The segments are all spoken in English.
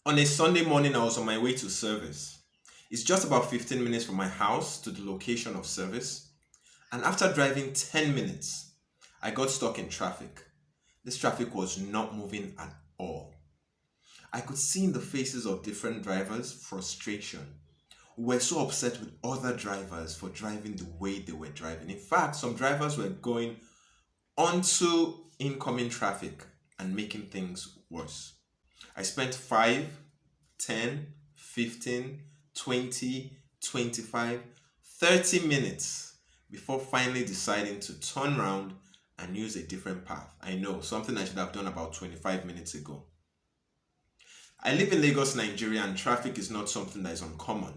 On a Sunday morning, I was on my way to service. It's just about 15 minutes from my house to the location of service. And after driving 10 minutes, I got stuck in traffic. This traffic was not moving at all. I could see in the faces of different drivers frustration. We were so upset with other drivers for driving the way they were driving. In fact, some drivers were going onto incoming traffic and making things worse. I spent 5, 10, 15, 20, 25, 30 minutes before finally deciding to turn around and use a different path. I know, something I should have done about 25 minutes ago. I live in Lagos, Nigeria, and traffic is not something that is uncommon.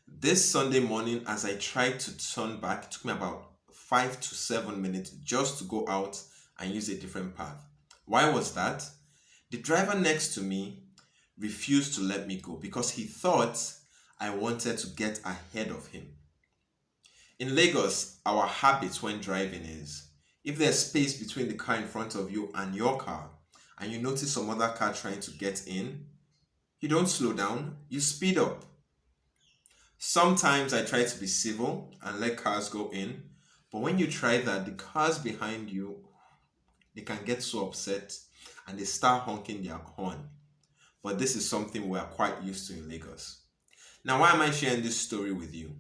This Sunday morning, as I tried to turn back, it took me about 5 to 7 minutes just to go out and use a different path. Why was that? The driver next to me refused to let me go because he thought I wanted to get ahead of him. In Lagos, our habit when driving is if there's space between the car in front of you and your car, and you notice some other car trying to get in, you don't slow down, you speed up. Sometimes I try to be civil and let cars go in, but when you try that, the cars behind you, they can get so upset and they start honking their horn. But this is something we are quite used to in Lagos. Now, why am I sharing this story with you?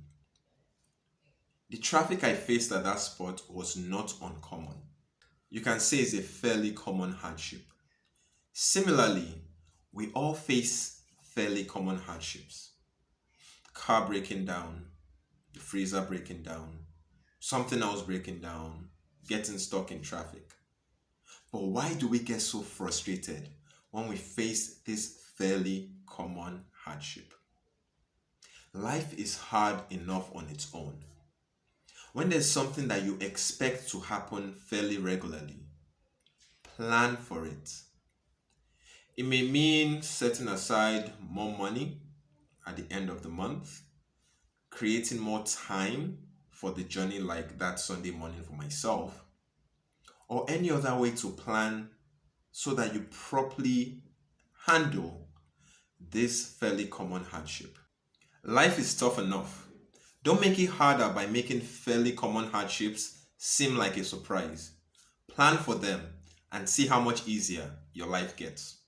The traffic I faced at that spot was not uncommon. You can say it's a fairly common hardship. Similarly, we all face fairly common hardships. Car breaking down, the freezer breaking down, something else breaking down, getting stuck in traffic. But why do we get so frustrated when we face this fairly common hardship? Life is hard enough on its own. When there's something that you expect to happen fairly regularly, plan for it. It may mean setting aside more money at the end of the month, creating more time for the journey like that Sunday morning for myself, or any other way to plan so that you properly handle this fairly common hardship. Life is tough enough. Don't make it harder by making fairly common hardships seem like a surprise. Plan for them and see how much easier your life gets.